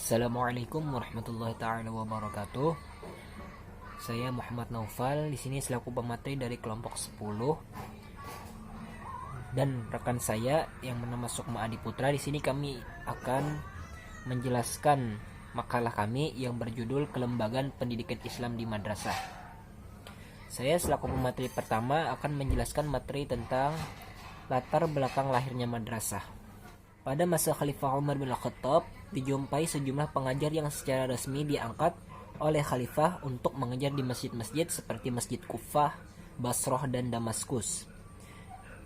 Assalamualaikum warahmatullahi taala wabarakatuh. Saya Muhammad Naufal di sini selaku pemateri dari kelompok 10 dan rekan saya yang bernama Sukma Adi Putra. Di sini kami akan menjelaskan makalah kami yang berjudul Kelembagaan Pendidikan Islam di Madrasah. Saya selaku pemateri pertama akan menjelaskan materi tentang latar belakang lahirnya madrasah. Pada masa Khalifah Umar bin Khattab, dijumpai sejumlah pengajar yang secara resmi diangkat oleh Khalifah untuk mengajar di masjid-masjid seperti Masjid Kufah, Basrah, dan Damaskus.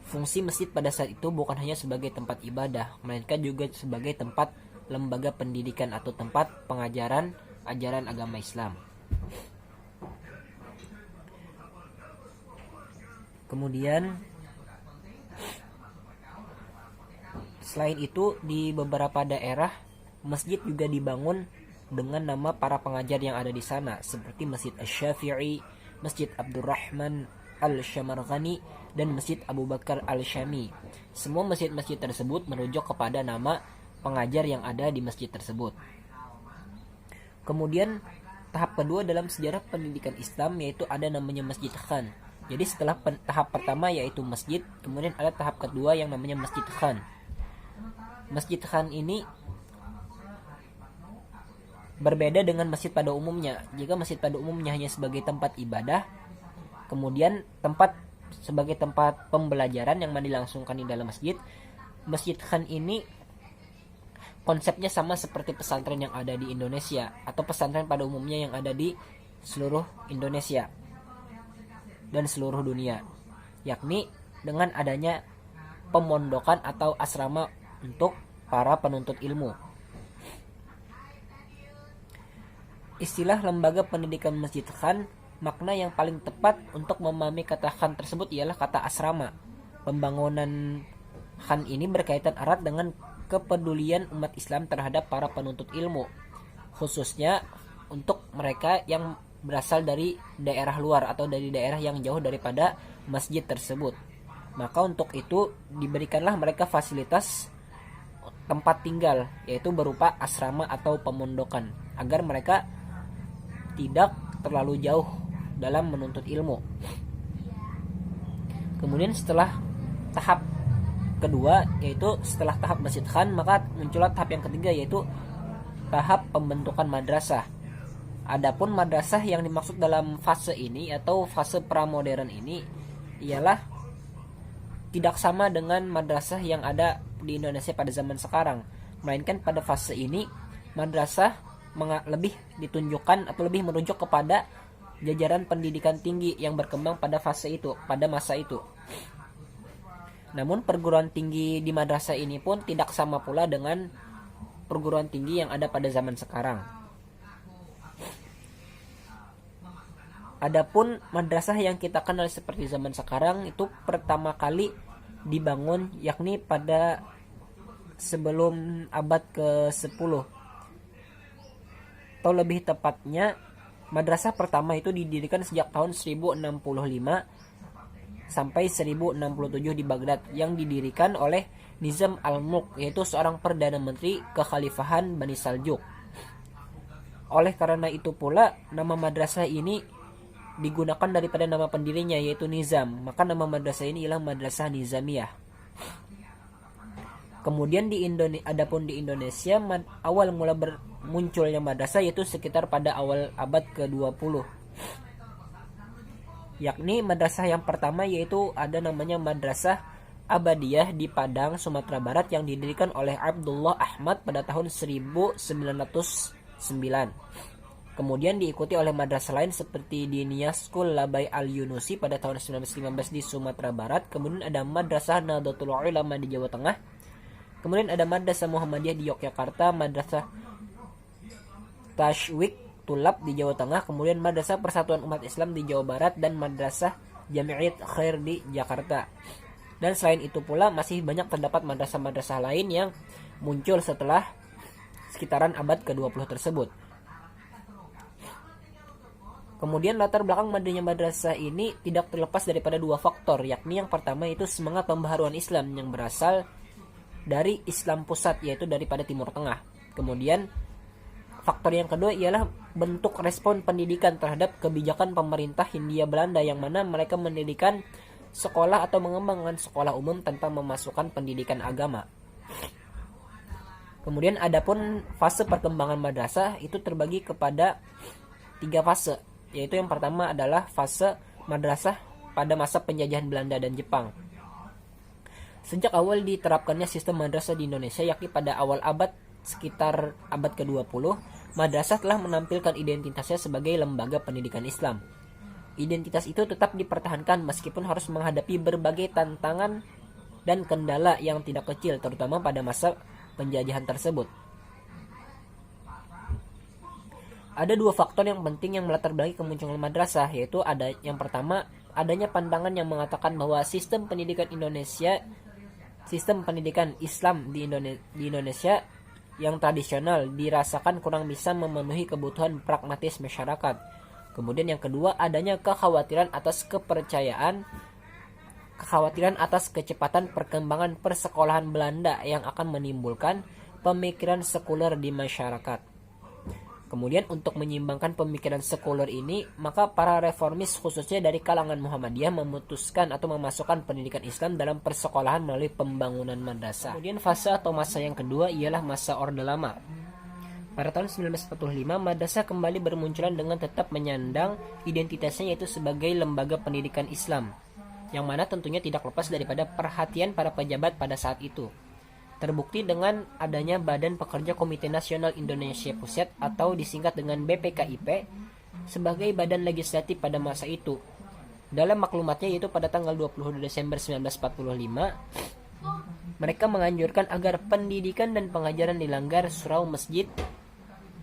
Fungsi masjid pada saat itu bukan hanya sebagai tempat ibadah, melainkan juga sebagai tempat lembaga pendidikan atau tempat pengajaran ajaran agama Islam. Kemudian selain itu, di beberapa daerah masjid juga dibangun dengan nama para pengajar yang ada di sana, seperti Masjid Asy-Syafi'i, Masjid Abdurrahman Al-Syamarghani, dan Masjid Abu Bakar Al-Syami. Semua masjid-masjid tersebut merujuk kepada nama pengajar yang ada di masjid tersebut. Kemudian tahap kedua dalam sejarah pendidikan Islam yaitu ada namanya Masjid Khan. Jadi setelah tahap pertama yaitu masjid, kemudian ada tahap kedua yang namanya Masjid Khan. Masjid Khan ini berbeda dengan masjid pada umumnya. Jika masjid pada umumnya hanya sebagai tempat ibadah, kemudian sebagai tempat pembelajaran yang dilangsungkan di dalam masjid, Masjid Khan ini konsepnya sama seperti pesantren yang ada di Indonesia atau pesantren pada umumnya yang ada di seluruh Indonesia dan seluruh dunia, yakni dengan adanya pemondokan atau asrama untuk para penuntut ilmu. Istilah lembaga pendidikan Masjid Khan, makna yang paling tepat untuk memahami kata Khan tersebut ialah kata asrama. Pembangunan Khan ini berkaitan erat dengan kepedulian umat Islam terhadap para penuntut ilmu, khususnya untuk mereka yang berasal dari daerah luar atau dari daerah yang jauh daripada masjid tersebut. Maka untuk itu diberikanlah mereka fasilitas tempat tinggal, yaitu berupa asrama atau pemondokan, agar mereka tidak terlalu jauh dalam menuntut ilmu. Kemudian setelah tahap kedua, yaitu setelah tahap Masjid Khan, maka muncullah tahap yang ketiga, yaitu tahap pembentukan madrasah. Adapun madrasah yang dimaksud dalam fase ini atau fase pramodern ini ialah tidak sama dengan madrasah yang ada di Indonesia pada zaman sekarang, melainkan pada fase ini madrasah lebih ditunjukkan atau lebih merujuk kepada jajaran pendidikan tinggi yang berkembang pada fase itu, pada masa itu. Namun perguruan tinggi di madrasah ini pun tidak sama pula dengan perguruan tinggi yang ada pada zaman sekarang. Adapun madrasah yang kita kenal seperti zaman sekarang itu pertama kali dibangun yakni pada sebelum abad ke-10. Atau lebih tepatnya, madrasah pertama itu didirikan sejak tahun 1065 sampai 1067 di Baghdad, yang didirikan oleh Nizam al-Mulk, yaitu seorang perdana menteri kekhalifahan Bani Saljuk. Oleh karena itu pula nama madrasah ini digunakan daripada nama pendirinya yaitu Nizam, maka nama madrasah ini ialah Madrasah Nizamiyah. Kemudian adapun di Indonesia awal mula munculnya madrasah yaitu sekitar pada awal abad ke-20. Yakni madrasah yang pertama yaitu ada namanya Madrasah Abadiyah di Padang, Sumatera Barat, yang didirikan oleh Abdullah Ahmad pada tahun 1909. Kemudian diikuti oleh madrasah lain seperti di Niaskul Labai Al-Yunusi pada tahun 1915 di Sumatera Barat. Kemudian ada Madrasah Nahdlatul Ulama di Jawa Tengah. Kemudian ada Madrasah Muhammadiyah di Yogyakarta, Madrasah Tashwik Tulab di Jawa Tengah, kemudian Madrasah Persatuan Umat Islam di Jawa Barat, dan Madrasah Jami'at Khair di Jakarta. Dan selain itu pula masih banyak terdapat madrasah-madrasah lain yang muncul setelah sekitaran abad ke-20 tersebut. Kemudian latar belakang berdirinya madrasah ini tidak terlepas daripada dua faktor, yakni yang pertama itu semangat pembaharuan Islam yang berasal dari Islam pusat, yaitu daripada Timur Tengah. Kemudian faktor yang kedua ialah bentuk respon pendidikan terhadap kebijakan pemerintah Hindia Belanda, yang mana mereka mendirikan sekolah atau mengembangkan sekolah umum tanpa memasukkan pendidikan agama. Kemudian adapun fase perkembangan madrasah itu terbagi kepada 3 fase, yaitu yang pertama adalah fase madrasah pada masa penjajahan Belanda dan Jepang. Sejak awal diterapkannya sistem madrasah di Indonesia, yakni pada awal sekitar abad ke-20, madrasah telah menampilkan identitasnya sebagai lembaga pendidikan Islam. Identitas itu tetap dipertahankan meskipun harus menghadapi berbagai tantangan dan kendala yang tidak kecil, terutama pada masa penjajahan tersebut. Ada 2 faktor yang penting yang melatar belakangi kemunculan madrasah, yaitu yang pertama, adanya pandangan yang mengatakan bahwa sistem pendidikan Islam di Indonesia yang tradisional dirasakan kurang bisa memenuhi kebutuhan pragmatis masyarakat. Kemudian yang kedua, adanya kekhawatiran atas kecepatan perkembangan persekolahan Belanda yang akan menimbulkan pemikiran sekuler di masyarakat. Kemudian untuk menyeimbangkan pemikiran sekuler ini, maka para reformis khususnya dari kalangan Muhammadiyah memutuskan atau memasukkan pendidikan Islam dalam persekolahan melalui pembangunan madrasah. Kemudian fase atau masa yang kedua ialah masa Orde Lama. Pada tahun 1945, madrasah kembali bermunculan dengan tetap menyandang identitasnya, yaitu sebagai lembaga pendidikan Islam, yang mana tentunya tidak lepas daripada perhatian para pejabat pada saat itu. Terbukti dengan adanya Badan Pekerja Komite Nasional Indonesia Pusat atau disingkat dengan BPKIP sebagai badan legislatif pada masa itu. Dalam maklumatnya, yaitu pada tanggal 20 Desember 1945, mereka menganjurkan agar pendidikan dan pengajaran di langgar, surau, masjid,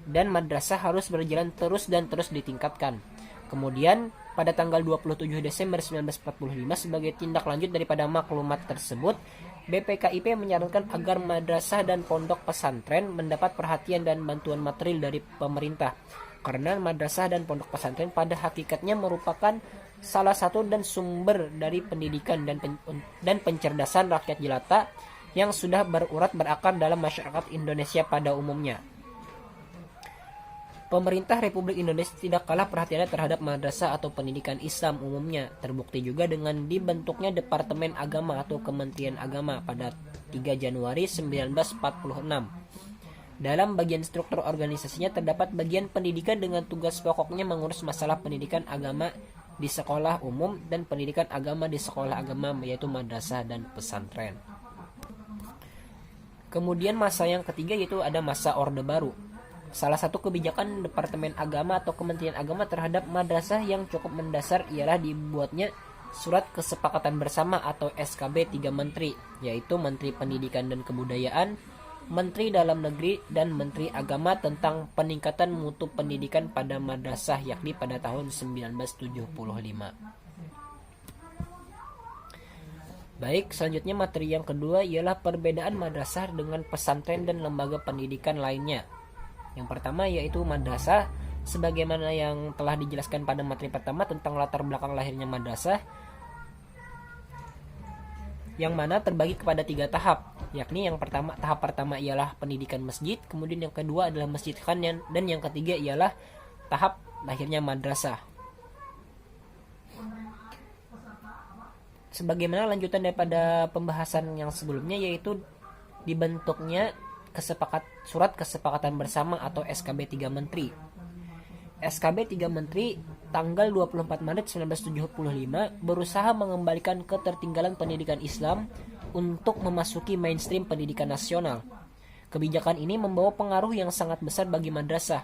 dan madrasah harus berjalan terus ditingkatkan. Kemudian pada tanggal 27 Desember 1945, sebagai tindak lanjut daripada maklumat tersebut, BPKIP menyarankan agar madrasah dan pondok pesantren mendapat perhatian dan bantuan material dari pemerintah, karena madrasah dan pondok pesantren pada hakikatnya merupakan salah satu dan sumber dari pendidikan dan pencerdasan rakyat jelata yang sudah berurat berakar dalam masyarakat Indonesia pada umumnya. Pemerintah Republik Indonesia tidak kalah perhatiannya terhadap madrasah atau pendidikan Islam umumnya. Terbukti juga dengan dibentuknya Departemen Agama atau Kementerian Agama pada 3 Januari 1946. Dalam bagian struktur organisasinya terdapat bagian pendidikan dengan tugas pokoknya mengurus masalah pendidikan agama di sekolah umum dan pendidikan agama di sekolah agama, yaitu madrasah dan pesantren. Kemudian masa yang ketiga yaitu ada masa Orde Baru. Salah satu kebijakan Departemen Agama atau Kementerian Agama terhadap madrasah yang cukup mendasar ialah dibuatnya Surat Kesepakatan Bersama atau SKB 3 Menteri, yaitu Menteri Pendidikan dan Kebudayaan, Menteri Dalam Negeri, dan Menteri Agama tentang peningkatan mutu pendidikan pada madrasah, yakni pada tahun 1975. Baik, selanjutnya materi yang kedua ialah perbedaan madrasah dengan pesantren dan lembaga pendidikan lainnya. Yang pertama yaitu madrasah, sebagaimana yang telah dijelaskan pada materi pertama tentang latar belakang lahirnya madrasah, yang mana terbagi kepada 3 tahap, yakni tahap pertama ialah pendidikan masjid, kemudian yang kedua adalah masjid khan, dan yang ketiga ialah tahap lahirnya madrasah. Sebagaimana lanjutan daripada pembahasan yang sebelumnya, yaitu dibentuknya Surat Kesepakatan Bersama atau SKB 3 Menteri. SKB 3 Menteri tanggal 24 Maret 1975 berusaha mengembalikan ketertinggalan pendidikan Islam untuk memasuki mainstream pendidikan nasional. Kebijakan ini membawa pengaruh yang sangat besar bagi madrasah.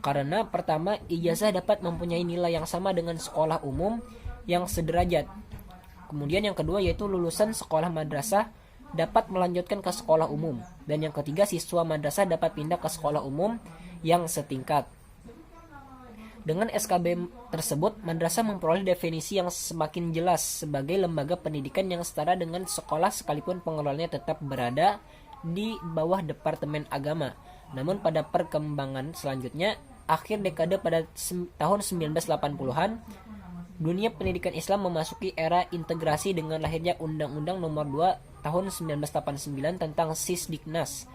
Karena pertama, ijazah dapat mempunyai nilai yang sama dengan sekolah umum yang sederajat. Kemudian yang kedua yaitu lulusan sekolah madrasah dapat melanjutkan ke sekolah umum, dan yang ketiga siswa madrasah dapat pindah ke sekolah umum yang setingkat. Dengan SKB tersebut, madrasah memperoleh definisi yang semakin jelas sebagai lembaga pendidikan yang setara dengan sekolah sekalipun pengelolanya tetap berada di bawah Departemen Agama. Namun pada perkembangan selanjutnya, akhir dekade pada tahun 1980-an, dunia pendidikan Islam memasuki era integrasi dengan lahirnya Undang-Undang Nomor 2 Tahun 1989 tentang Sisdiknas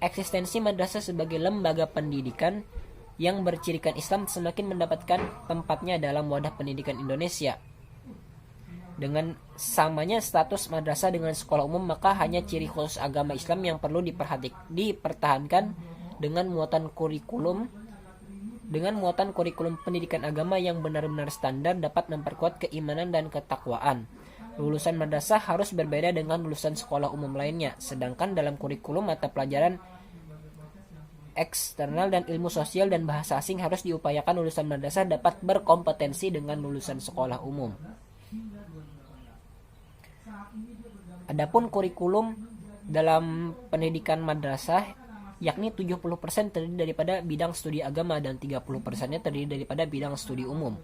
eksistensi madrasah sebagai lembaga pendidikan yang bercirikan Islam semakin mendapatkan tempatnya dalam wadah pendidikan Indonesia. Dengan samanya status madrasah dengan sekolah umum, maka hanya ciri khusus agama Islam yang perlu dipertahankan dengan muatan kurikulum pendidikan agama yang benar-benar standar, dapat memperkuat keimanan dan ketakwaan. Lulusan madrasah harus berbeda dengan lulusan sekolah umum lainnya, sedangkan dalam kurikulum mata pelajaran eksternal dan ilmu sosial dan bahasa asing harus diupayakan lulusan madrasah dapat berkompetensi dengan lulusan sekolah umum. Adapun kurikulum dalam pendidikan madrasah yakni 70% terdiri daripada bidang studi agama dan 30%-nya terdiri daripada bidang studi umum.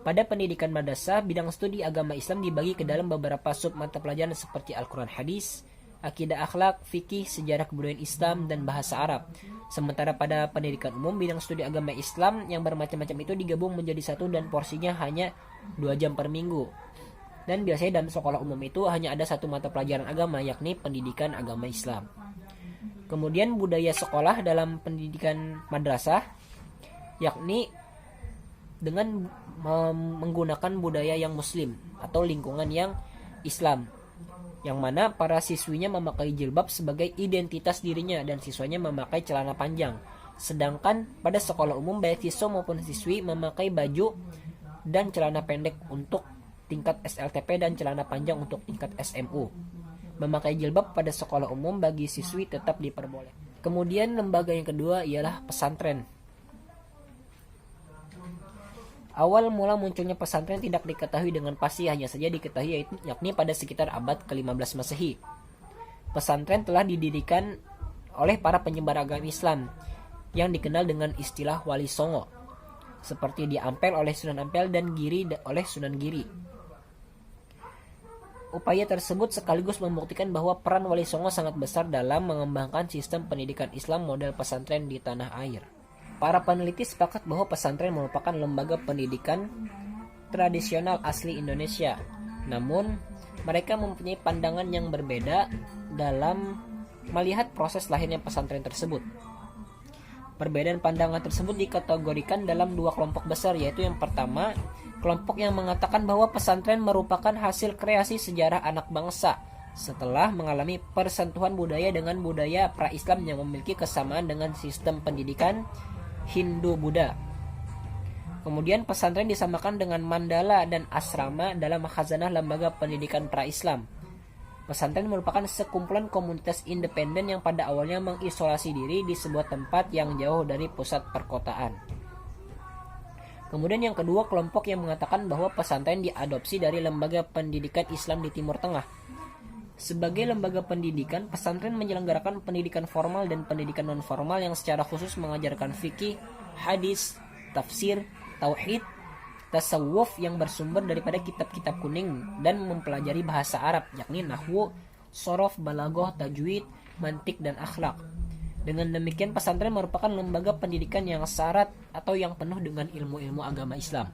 Pada pendidikan madrasah, bidang studi agama Islam dibagi ke dalam beberapa sub mata pelajaran seperti Al-Quran Hadis, akidah akhlak, fikih, sejarah kebudayaan Islam, dan bahasa Arab. Sementara pada pendidikan umum, bidang studi agama Islam yang bermacam-macam itu digabung menjadi satu dan porsinya hanya 2 jam per minggu. Dan biasanya dalam sekolah umum itu hanya ada satu mata pelajaran agama, yakni pendidikan agama Islam. Kemudian budaya sekolah dalam pendidikan madrasah, yakni dengan menggunakan budaya yang muslim atau lingkungan yang Islam, yang mana para siswinya memakai jilbab sebagai identitas dirinya dan siswanya memakai celana panjang. Sedangkan pada sekolah umum baik siswa maupun siswi memakai baju dan celana pendek untuk tingkat SLTP dan celana panjang untuk tingkat SMU. Memakai jilbab pada sekolah umum bagi siswi tetap diperbolehkan. Kemudian lembaga yang kedua ialah pesantren. Awal mula munculnya pesantren tidak diketahui dengan pasti, hanya saja diketahui yakni pada sekitar abad ke-15 Masehi. Pesantren telah didirikan oleh para penyebar agama Islam yang dikenal dengan istilah Wali Songo, seperti di Ampel oleh Sunan Ampel dan Giri oleh Sunan Giri. Upaya tersebut sekaligus membuktikan bahwa peran Wali Songo sangat besar dalam mengembangkan sistem pendidikan Islam model pesantren di tanah air. Para peneliti sepakat bahwa pesantren merupakan lembaga pendidikan tradisional asli Indonesia. Namun, mereka mempunyai pandangan yang berbeda dalam melihat proses lahirnya pesantren tersebut. Perbedaan pandangan tersebut dikategorikan dalam 2 kelompok besar, yaitu yang pertama, kelompok yang mengatakan bahwa pesantren merupakan hasil kreasi sejarah anak bangsa setelah mengalami persentuhan budaya dengan budaya pra-Islam yang memiliki kesamaan dengan sistem pendidikan Hindu-Buddha. Kemudian pesantren disamakan dengan mandala dan asrama dalam khazanah lembaga pendidikan pra-Islam. Pesantren merupakan sekumpulan komunitas independen yang pada awalnya mengisolasi diri di sebuah tempat yang jauh dari pusat perkotaan. Kemudian yang kedua, kelompok yang mengatakan bahwa pesantren diadopsi dari lembaga pendidikan Islam di Timur Tengah. Sebagai lembaga pendidikan, pesantren menyelenggarakan pendidikan formal dan pendidikan non-formal yang secara khusus mengajarkan fikih, hadis, tafsir, tauhid, tasawuf yang bersumber daripada kitab-kitab kuning dan mempelajari bahasa Arab, yakni nahwu, sorof, balaghah, tajwid, mantik, dan akhlak. Dengan demikian, pesantren merupakan lembaga pendidikan yang syarat atau yang penuh dengan ilmu-ilmu agama Islam.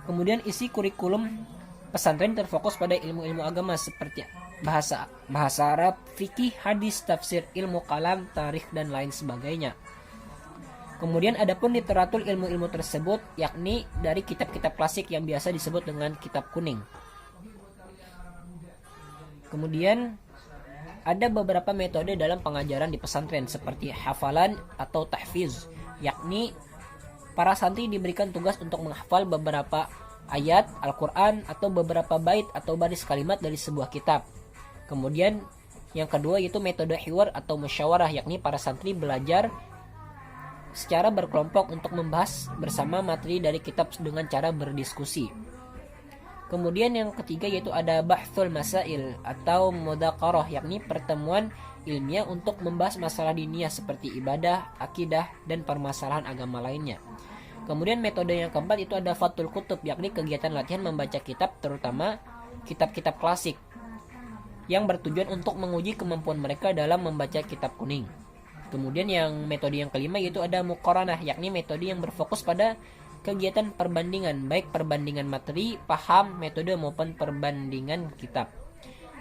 Kemudian isi kurikulum pesantren terfokus pada ilmu-ilmu agama seperti bahasa Arab, fikih, hadis, tafsir, ilmu kalam, tarikh, dan lain sebagainya. Kemudian adapun literatur ilmu-ilmu tersebut yakni dari kitab-kitab klasik yang biasa disebut dengan kitab kuning. Kemudian ada beberapa metode dalam pengajaran di pesantren seperti hafalan atau tahfiz, yakni para santri diberikan tugas untuk menghafal beberapa ayat Al-Quran atau beberapa bait atau baris kalimat dari sebuah kitab. Kemudian yang kedua yaitu metode hiwar atau musyawarah, yakni para santri belajar secara berkelompok untuk membahas bersama materi dari kitab dengan cara berdiskusi. Kemudian yang ketiga yaitu ada bahthul masail atau mudzakarah, yakni pertemuan ilmiah untuk membahas masalah diniyah seperti ibadah, akidah, dan permasalahan agama lainnya. Kemudian metode yang keempat itu ada fathul kutub, yakni kegiatan latihan membaca kitab, terutama kitab-kitab klasik yang bertujuan untuk menguji kemampuan mereka dalam membaca kitab kuning. Kemudian yang metode yang kelima yaitu ada muqaranah, yakni metode yang berfokus pada kegiatan perbandingan, baik perbandingan materi, paham, metode maupun perbandingan kitab.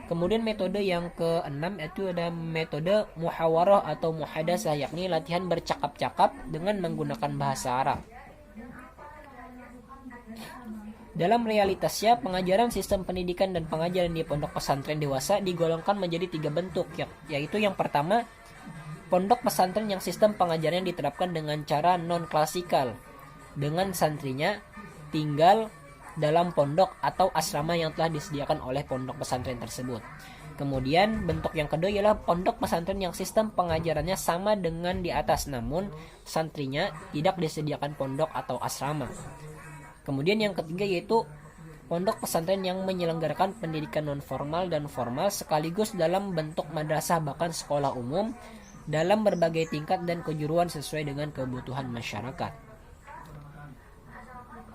Kemudian metode yang keenam yaitu ada metode muhawarah atau muhadasah, yakni latihan bercakap-cakap dengan menggunakan bahasa Arab. Dalam realitasnya, pengajaran sistem pendidikan dan pengajaran di pondok pesantren dewasa digolongkan menjadi 3 bentuk, yaitu yang pertama, pondok pesantren yang sistem pengajarannya diterapkan dengan cara non-klasikal, dengan santrinya tinggal dalam pondok atau asrama yang telah disediakan oleh pondok pesantren tersebut. Kemudian bentuk yang kedua ialah pondok pesantren yang sistem pengajarannya sama dengan di atas, namun santrinya tidak disediakan pondok atau asrama. Kemudian yang ketiga yaitu pondok pesantren yang menyelenggarakan pendidikan non-formal dan formal sekaligus dalam bentuk madrasah bahkan sekolah umum dalam berbagai tingkat dan kejuruan sesuai dengan kebutuhan masyarakat.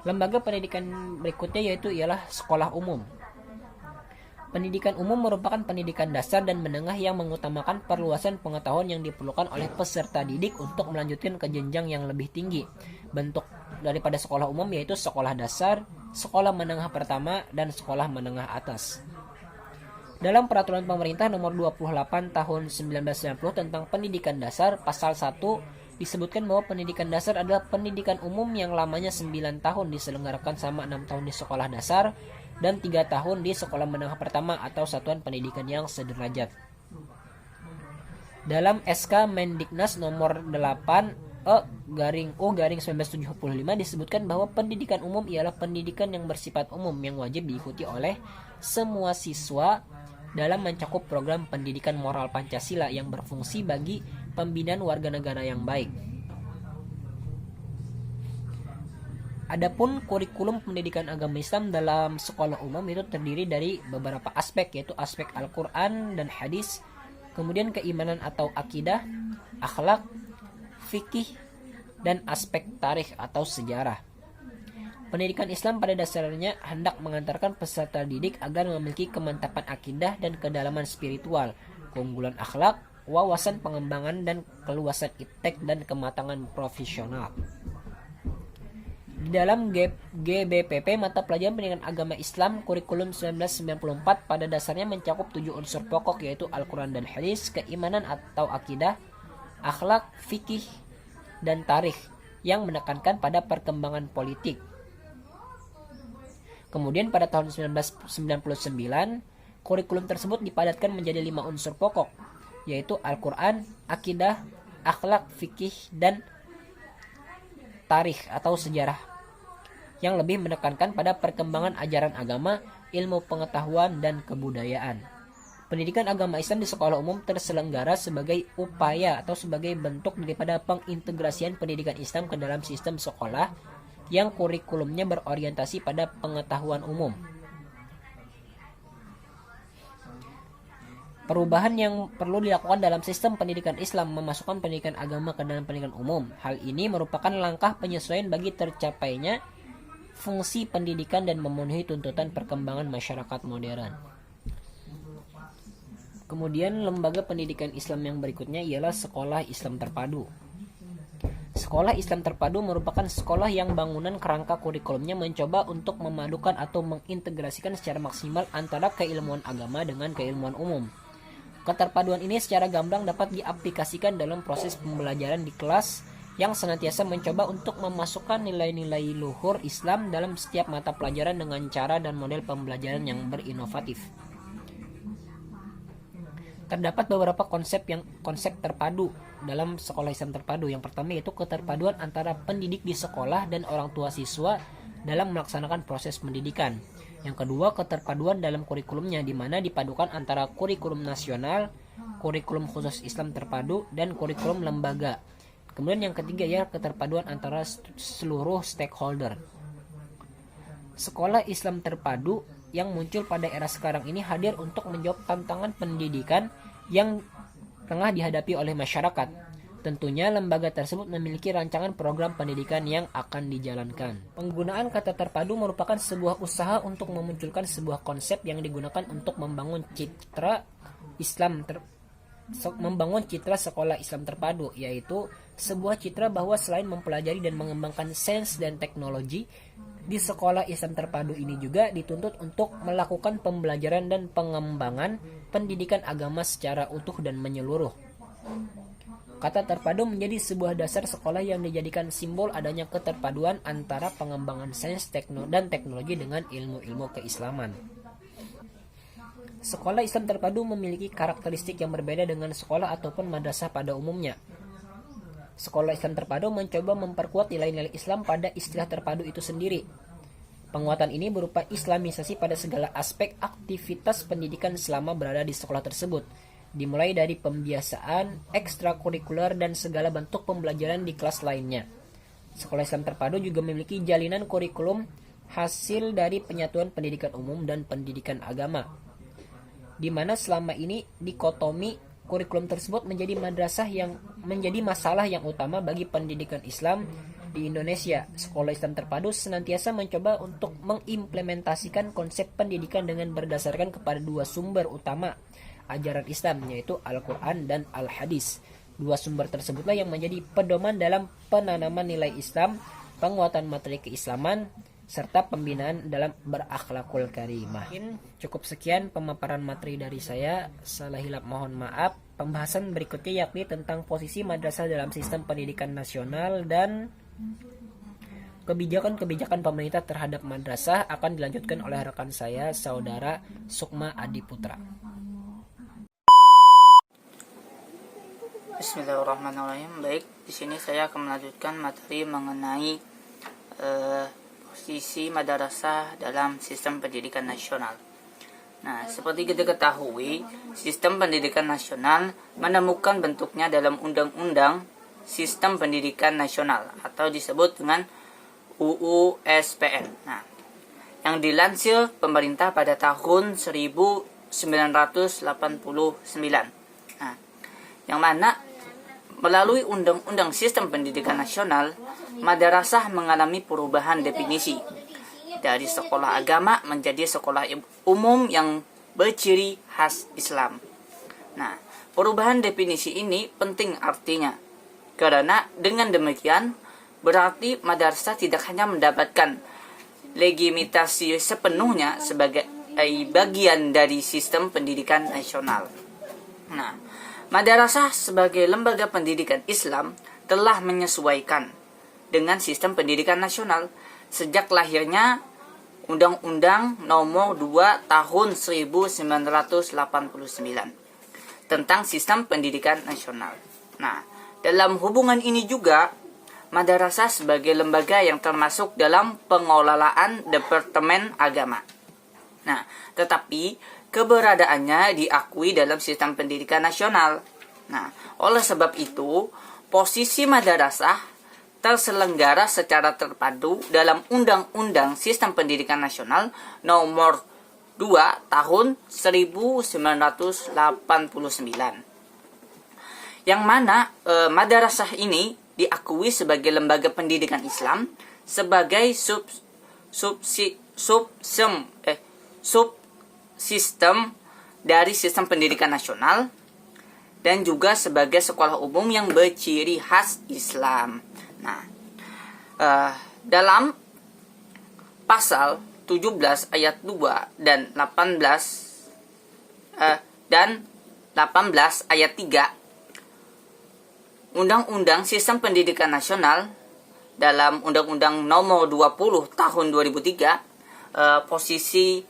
Lembaga pendidikan berikutnya yaitu ialah sekolah umum. Pendidikan umum merupakan pendidikan dasar dan menengah yang mengutamakan perluasan pengetahuan yang diperlukan oleh peserta didik untuk melanjutkan ke jenjang yang lebih tinggi. Bentuk daripada sekolah umum yaitu sekolah dasar, sekolah menengah pertama, dan sekolah menengah atas. Dalam peraturan pemerintah nomor 28 tahun 1990 tentang pendidikan dasar, pasal 1 disebutkan bahwa pendidikan dasar adalah pendidikan umum yang lamanya 9 tahun diselenggarakan sama 6 tahun di sekolah dasar dan 3 tahun di sekolah menengah pertama atau satuan pendidikan yang sederajat. Dalam SK Mendiknas nomor 8 1975 disebutkan bahwa pendidikan umum ialah pendidikan yang bersifat umum yang wajib diikuti oleh semua siswa dalam mencakup program pendidikan moral Pancasila yang berfungsi bagi pembinaan warga negara yang baik. Adapun kurikulum pendidikan agama Islam dalam sekolah umum itu terdiri dari beberapa aspek, yaitu aspek Al-Quran dan hadis, kemudian keimanan atau akidah, akhlak, fikih, dan aspek tarikh atau sejarah. Pendidikan Islam pada dasarnya hendak mengantarkan peserta didik agar memiliki kemantapan akidah dan kedalaman spiritual, keunggulan akhlak, wawasan pengembangan dan keluasan iptek dan kematangan profesional. Di dalam GBPP mata pelajaran pendidikan agama Islam kurikulum 1994 pada dasarnya mencakup 7 unsur pokok yaitu Al-Quran dan hadis, keimanan atau akidah, akhlak, fikih, dan tarikh yang menekankan pada perkembangan politik. Kemudian pada tahun 1999 kurikulum tersebut dipadatkan menjadi 5 unsur pokok yaitu Al-Quran, akidah, akhlak, fikih, dan tarikh atau sejarah yang lebih menekankan pada perkembangan ajaran agama, ilmu pengetahuan, dan kebudayaan. Pendidikan agama Islam di sekolah umum terselenggara sebagai upaya atau sebagai bentuk daripada pengintegrasian pendidikan Islam ke dalam sistem sekolah yang kurikulumnya berorientasi pada pengetahuan umum. Perubahan yang perlu dilakukan dalam sistem pendidikan Islam memasukkan pendidikan agama ke dalam pendidikan umum. Hal ini merupakan langkah penyesuaian bagi tercapainya fungsi pendidikan dan memenuhi tuntutan perkembangan masyarakat modern. Kemudian lembaga pendidikan Islam yang berikutnya ialah Sekolah Islam Terpadu. Sekolah Islam Terpadu merupakan sekolah yang bangunan kerangka kurikulumnya mencoba untuk memadukan atau mengintegrasikan secara maksimal antara keilmuan agama dengan keilmuan umum. Keterpaduan ini secara gamblang dapat diaplikasikan dalam proses pembelajaran di kelas yang senantiasa mencoba untuk memasukkan nilai-nilai luhur Islam dalam setiap mata pelajaran dengan cara dan model pembelajaran yang berinovatif. Terdapat beberapa konsep terpadu dalam sekolah Islam terpadu. Yang pertama yaitu keterpaduan antara pendidik di sekolah dan orang tua siswa dalam melaksanakan proses pendidikan. Yang kedua, keterpaduan dalam kurikulumnya di mana dipadukan antara kurikulum nasional, kurikulum khusus Islam terpadu, dan kurikulum lembaga. Kemudian yang ketiga ya keterpaduan antara seluruh stakeholder. Sekolah Islam terpadu yang muncul pada era sekarang ini hadir untuk menjawab tantangan pendidikan yang tengah dihadapi oleh masyarakat. Tentunya lembaga tersebut memiliki rancangan program pendidikan yang akan dijalankan. Penggunaan kata terpadu merupakan sebuah usaha untuk memunculkan sebuah konsep yang digunakan untuk membangun citra sekolah Islam terpadu, yaitu sebuah citra bahwa selain mempelajari dan mengembangkan sains dan teknologi, Di sekolah Islam terpadu ini juga dituntut untuk melakukan pembelajaran dan pengembangan pendidikan agama secara utuh dan menyeluruh. Kata terpadu menjadi sebuah dasar sekolah yang dijadikan simbol adanya keterpaduan antara pengembangan sains dan teknologi dengan ilmu-ilmu keislaman. Sekolah Islam terpadu memiliki karakteristik yang berbeda dengan sekolah ataupun madrasah pada umumnya. Sekolah Islam terpadu mencoba memperkuat nilai-nilai Islam pada istilah terpadu itu sendiri. Penguatan ini berupa islamisasi pada segala aspek aktivitas pendidikan selama berada di sekolah tersebut, dimulai dari pembiasaan, ekstrakurikuler, dan segala bentuk pembelajaran di kelas lainnya. Sekolah Islam terpadu juga memiliki jalinan kurikulum hasil dari penyatuan pendidikan umum dan pendidikan agama, di mana selama ini dikotomi kurikulum tersebut menjadi masalah yang utama bagi pendidikan Islam di Indonesia. Sekolah Islam terpadu senantiasa mencoba untuk mengimplementasikan konsep pendidikan dengan berdasarkan kepada dua sumber utama ajaran Islam, yaitu Al-Quran dan Al-Hadis. Dua sumber tersebutlah yang menjadi pedoman dalam penanaman nilai Islam, penguatan materi keislaman, serta pembinaan dalam berakhlakul karimah. Cukup sekian pemaparan materi dari saya. Salah hilap mohon maaf. Pembahasan berikutnya yakni tentang posisi madrasah dalam sistem pendidikan nasional dan kebijakan-kebijakan pemerintah terhadap madrasah akan dilanjutkan oleh rekan saya, Saudara Sukma Adiputra. Bismillahirrahmanirrahim. Baik, di sini saya akan melanjutkan materi mengenai posisi madrasah dalam sistem pendidikan nasional. Nah, seperti kita ketahui, sistem pendidikan nasional menemukan bentuknya dalam Undang-Undang Sistem Pendidikan Nasional atau disebut dengan UU SPN. Nah, yang dilansir pemerintah pada tahun 1989. Nah, yang mana melalui Undang-Undang Sistem Pendidikan Nasional, madrasah mengalami perubahan definisi dari sekolah agama menjadi sekolah umum yang berciri khas Islam. Nah, perubahan definisi ini penting artinya, karena dengan demikian berarti madrasah tidak hanya mendapatkan legitimasi sepenuhnya sebagai bagian dari sistem pendidikan nasional. Nah, madrasah sebagai lembaga pendidikan Islam telah menyesuaikan dengan sistem pendidikan nasional sejak lahirnya Undang-Undang Nomor 2 Tahun 1989 tentang Sistem Pendidikan Nasional. Nah, dalam hubungan ini juga madrasah sebagai lembaga yang termasuk dalam pengelolaan Departemen Agama. Nah, tetapi keberadaannya diakui dalam sistem pendidikan nasional. Nah, oleh sebab itu, posisi madrasah terselenggara secara terpadu dalam Undang-Undang Sistem Pendidikan Nasional Nomor 2 Tahun 1989. Yang mana madrasah ini diakui sebagai lembaga pendidikan Islam sebagai subsistem dari sistem pendidikan nasional dan juga sebagai sekolah umum yang berciri khas Islam. Nah, dalam pasal 17 ayat 2 dan 18 ayat 3 Undang-Undang Sistem Pendidikan Nasional dalam Undang-Undang Nomor 20 Tahun 2003, posisi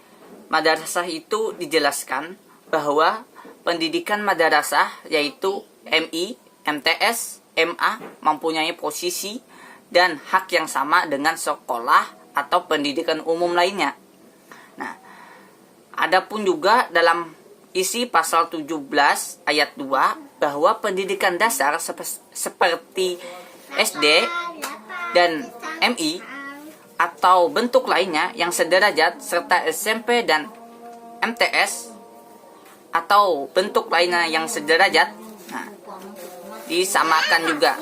madrasah itu dijelaskan bahwa pendidikan madrasah yaitu MI, MTS, MA mempunyai posisi dan hak yang sama dengan sekolah atau pendidikan umum lainnya. Nah, adapun juga dalam isi pasal 17 ayat 2 bahwa pendidikan dasar seperti SD dan MI atau bentuk lainnya yang sederajat serta SMP dan MTS atau bentuk lainnya yang sederajat, nah, disamakan juga.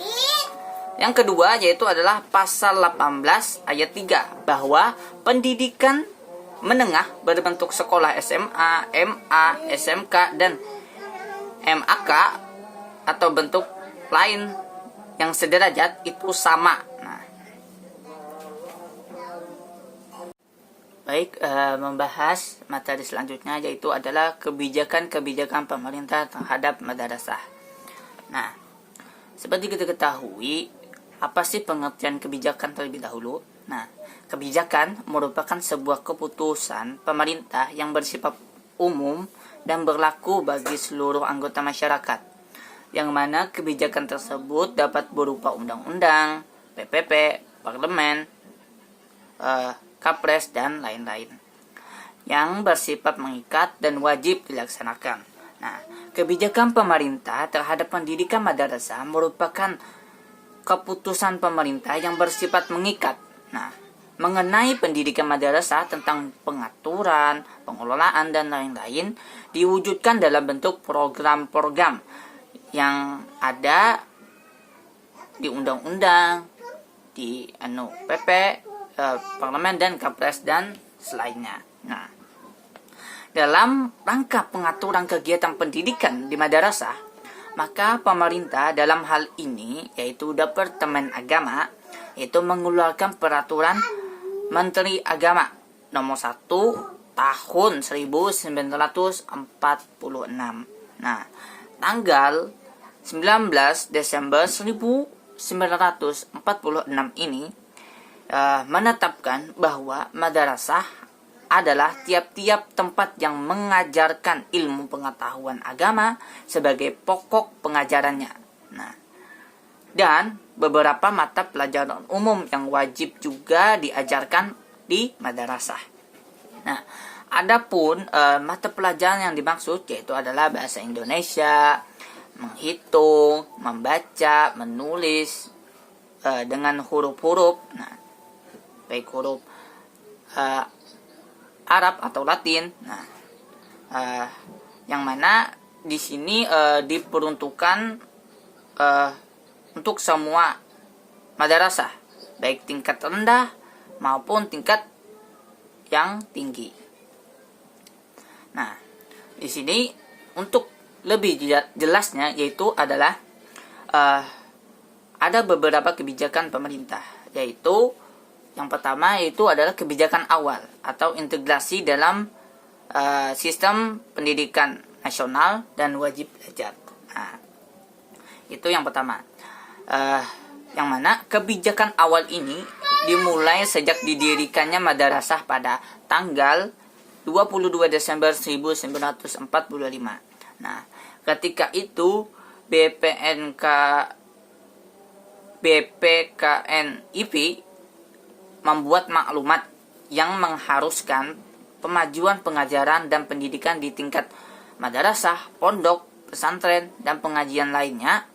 Yang kedua yaitu adalah pasal 18 ayat 3 bahwa pendidikan menengah berbentuk sekolah SMA, MA, SMK dan MAK atau bentuk lain yang sederajat itu sama. Nah, Baik, membahas materi selanjutnya yaitu adalah kebijakan-kebijakan pemerintah terhadap madrasah. Nah, seperti kita ketahui, apa sih pengertian kebijakan terlebih dahulu? Nah, kebijakan merupakan sebuah keputusan pemerintah yang bersifat umum dan berlaku bagi seluruh anggota masyarakat, yang mana kebijakan tersebut dapat berupa undang-undang, PPP, parlemen, Kapres, dan lain-lain yang bersifat mengikat dan wajib dilaksanakan. Nah, kebijakan pemerintah terhadap pendidikan madrasah merupakan keputusan pemerintah yang bersifat mengikat. Nah, mengenai pendidikan madrasah tentang pengaturan, pengelolaan, dan lain-lain diwujudkan dalam bentuk program-program yang ada di undang-undang, di PP, parlemen, dan Kapres, dan selainnya. Nah, dalam rangka pengaturan kegiatan pendidikan di madrasah, maka pemerintah dalam hal ini yaitu Departemen Agama itu mengeluarkan peraturan Menteri Agama nomor 1 tahun 1946. Nah, tanggal 19 Desember 1946 ini menetapkan bahwa madrasah adalah tiap-tiap tempat yang mengajarkan ilmu pengetahuan agama sebagai pokok pengajarannya. Nah, dan beberapa mata pelajaran umum yang wajib juga diajarkan di madrasah. Nah, adapun mata pelajaran yang dimaksud yaitu adalah bahasa Indonesia, menghitung, membaca, menulis dengan huruf-huruf. Nah, baik huruf Arab atau Latin. Nah, yang mana di sini diperuntukkan untuk semua madrasah, baik tingkat rendah maupun tingkat yang tinggi. Nah, di sini untuk lebih jelasnya yaitu adalah ada beberapa kebijakan pemerintah, yaitu yang pertama yaitu adalah kebijakan awal atau integrasi dalam sistem pendidikan nasional dan wajib belajar. Nah, itu yang pertama. Yang mana kebijakan awal ini dimulai sejak didirikannya madrasah pada tanggal 22 Desember 1945. Nah, ketika itu BPKNIP membuat maklumat yang mengharuskan pemajuan pengajaran dan pendidikan di tingkat madrasah, pondok, pesantren, dan pengajian lainnya.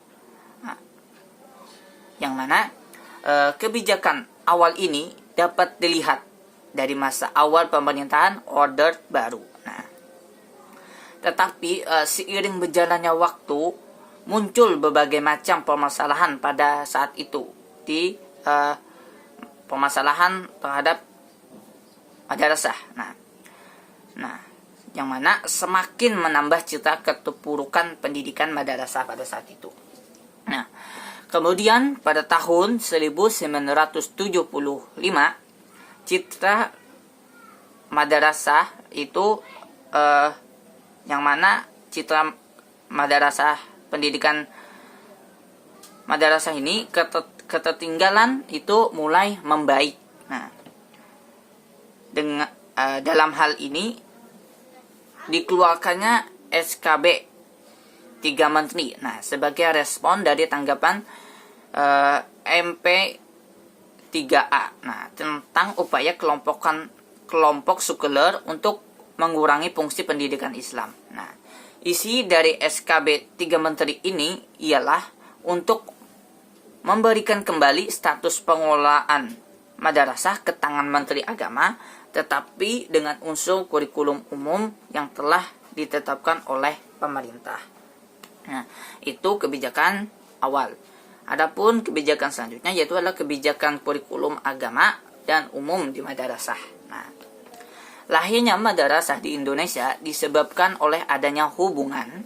Nah, yang mana kebijakan awal ini dapat dilihat dari masa awal pemerintahan Orde Baru. Nah, tetapi seiring berjalannya waktu muncul berbagai macam permasalahan pada saat itu di permasalahan terhadap madrasah. Nah, yang mana semakin menambah citra keterpurukan pendidikan madrasah pada saat itu. Nah, kemudian pada tahun 1975 citra madrasah itu yang mana citra madrasah pendidikan madrasah ini ketertinggalan itu mulai membaik. Nah, dengan dalam hal ini dikeluarkannya SKB 3 Menteri. Nah, sebagai respon dari tanggapan MP 3A. Nah, tentang upaya kelompok sekuler untuk mengurangi fungsi pendidikan Islam. Nah, isi dari SKB 3 Menteri ini ialah untuk memberikan kembali status pengelolaan madrasah ke tangan Menteri Agama, tetapi dengan unsur kurikulum umum yang telah ditetapkan oleh pemerintah. Nah, itu kebijakan awal. Adapun kebijakan selanjutnya yaitu adalah kebijakan kurikulum agama dan umum di madrasah. Nah, lahirnya madrasah di Indonesia disebabkan oleh adanya hubungan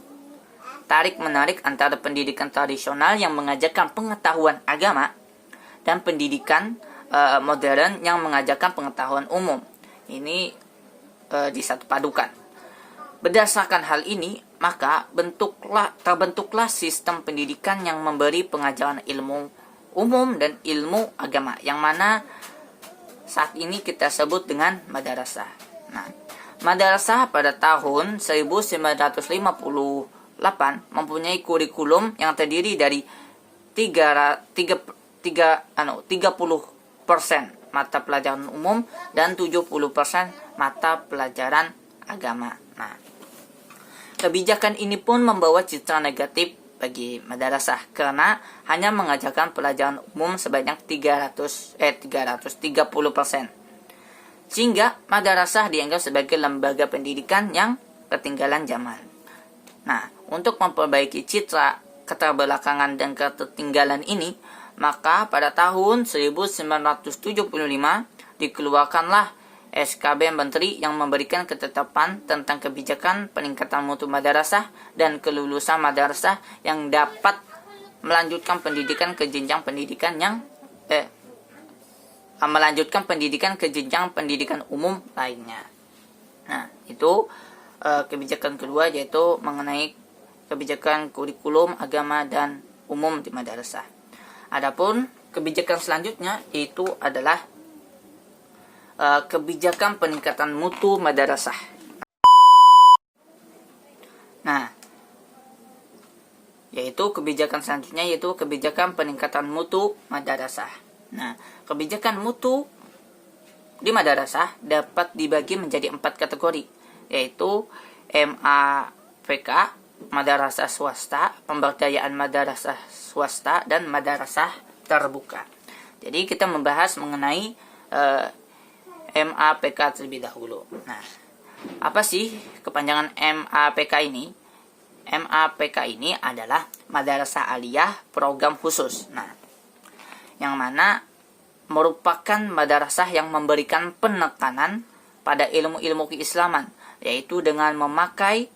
tarik-menarik antara pendidikan tradisional yang mengajarkan pengetahuan agama dan pendidikan modern yang mengajarkan pengetahuan umum, ini disatupadukan. Berdasarkan hal ini, maka terbentuklah sistem pendidikan yang memberi pengajaran ilmu umum dan ilmu agama, yang mana saat ini kita sebut dengan madrasah. Nah, madrasah pada tahun 1958 mempunyai kurikulum yang terdiri dari 30% mata pelajaran umum dan 70% mata pelajaran agama. Nah, kebijakan ini pun membawa citra negatif bagi madrasah karena hanya mengajarkan pelajaran umum sebanyak 330%. Sehingga madrasah dianggap sebagai lembaga pendidikan yang ketinggalan zaman. Nah, untuk memperbaiki citra keterbelakangan dan ketertinggalan ini, maka pada tahun 1975 dikeluarkanlah SKB Menteri yang memberikan ketetapan tentang kebijakan peningkatan mutu madrasah dan kelulusan madrasah yang dapat melanjutkan pendidikan ke jenjang pendidikan pendidikan umum lainnya. Nah, itu kebijakan kedua, yaitu mengenai kebijakan kurikulum agama dan umum di madrasah. Adapun kebijakan selanjutnya yaitu adalah kebijakan peningkatan mutu madrasah. Nah, yaitu kebijakan selanjutnya yaitu kebijakan peningkatan mutu madrasah. Nah, kebijakan mutu di madrasah dapat dibagi menjadi 4 kategori, yaitu MAPK, madrasah swasta, pemberdayaan madrasah swasta, dan madrasah terbuka. Jadi kita membahas mengenai MAPK terlebih dahulu. Nah, apa sih kepanjangan MAPK ini? MAPK ini adalah Madrasah Aliyah Program Khusus. Nah, yang mana merupakan madrasah yang memberikan penekanan pada ilmu-ilmu keislaman, yaitu dengan memakai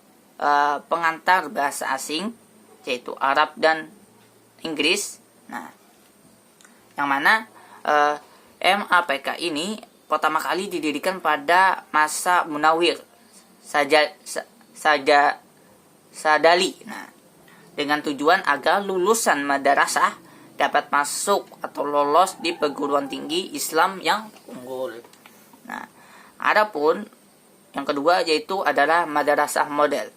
pengantar bahasa asing, yaitu Arab dan Inggris. Nah, yang mana MAPK ini pertama kali didirikan pada masa Munawir Sadali. Nah, dengan tujuan agar lulusan madrasah dapat masuk atau lolos di perguruan tinggi Islam yang unggul. Nah, adapun yang kedua yaitu adalah madrasah model.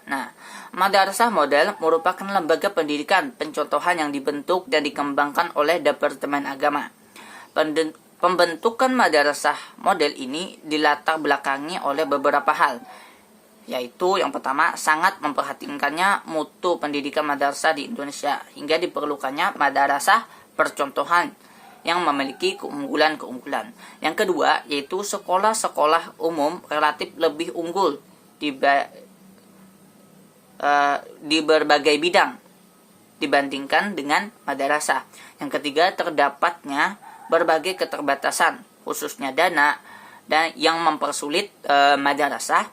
Nah, madrasah model merupakan lembaga pendidikan pencontohan yang dibentuk dan dikembangkan oleh Departemen Agama. Pembentukan madrasah model ini dilatar belakangi oleh beberapa hal, yaitu yang pertama, sangat memperhatikannya mutu pendidikan madrasah di Indonesia hingga diperlukannya madrasah percontohan yang memiliki keunggulan-keunggulan. Yang kedua, yaitu sekolah-sekolah umum relatif lebih unggul di berbagai bidang dibandingkan dengan madrasah. Yang ketiga, terdapatnya berbagai keterbatasan, khususnya dana, dan yang mempersulit madrasah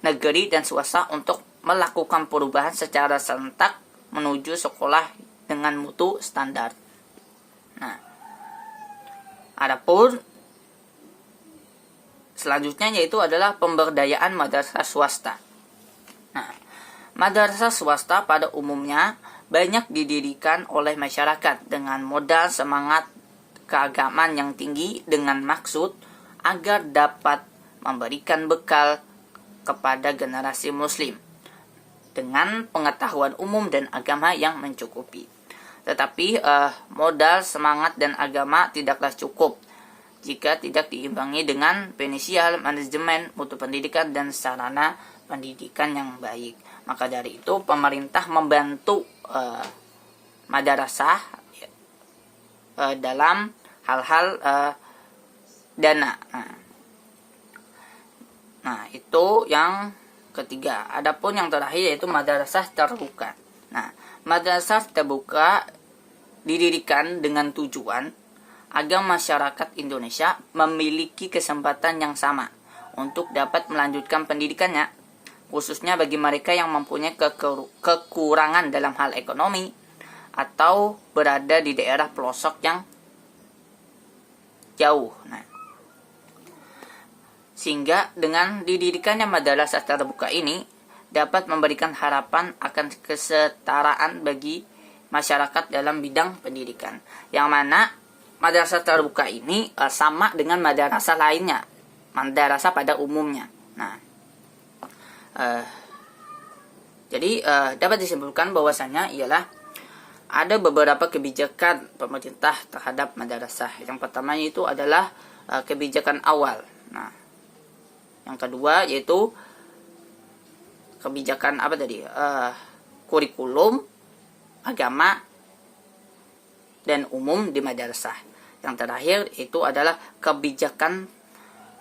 negeri dan swasta untuk melakukan perubahan secara serentak menuju sekolah dengan mutu standar. Nah, adapun selanjutnya yaitu adalah pemberdayaan madrasah swasta. Nah, madrasah swasta pada umumnya banyak didirikan oleh masyarakat dengan modal semangat keagamaan yang tinggi dengan maksud agar dapat memberikan bekal kepada generasi muslim dengan pengetahuan umum dan agama yang mencukupi. Tetapi modal semangat dan agama tidaklah cukup jika tidak diimbangi dengan finansial, manajemen, mutu pendidikan, dan sarana pendidikan yang baik. Maka dari itu pemerintah membantu madrasah dalam hal-hal dana. Nah, itu yang ketiga. Adapun yang terakhir yaitu madrasah terbuka. Nah, madrasah terbuka didirikan dengan tujuan agar masyarakat Indonesia memiliki kesempatan yang sama untuk dapat melanjutkan pendidikannya, khususnya bagi mereka yang mempunyai kekurangan dalam hal ekonomi atau berada di daerah pelosok yang jauh. Nah, Sehingga dengan didirikannya madrasah terbuka ini dapat memberikan harapan akan kesetaraan bagi masyarakat dalam bidang pendidikan. Yang mana madrasah terbuka ini sama dengan madrasah lainnya, madrasah pada umumnya. Nah, jadi dapat disimpulkan bahwasanya ialah ada beberapa kebijakan pemerintah terhadap madrasah. Yang pertamanya itu adalah kebijakan awal. Nah, yang kedua yaitu kebijakan apa tadi? Kurikulum agama dan umum di madrasah. Yang terakhir itu adalah kebijakan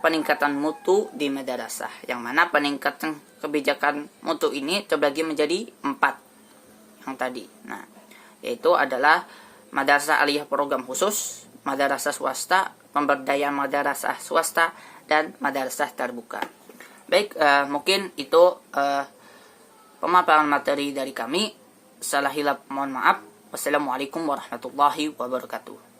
peningkatan mutu di madrasah. Yang mana peningkatan kebijakan mutu ini terbagi menjadi 4 yang tadi. Nah, yaitu adalah madrasah aliyah program khusus, madrasah swasta, pemberdayaan madrasah swasta, dan madrasah terbuka. Baik, mungkin itu pemaparan materi dari kami. Salah hilap mohon maaf. Wassalamualaikum warahmatullahi wabarakatuh.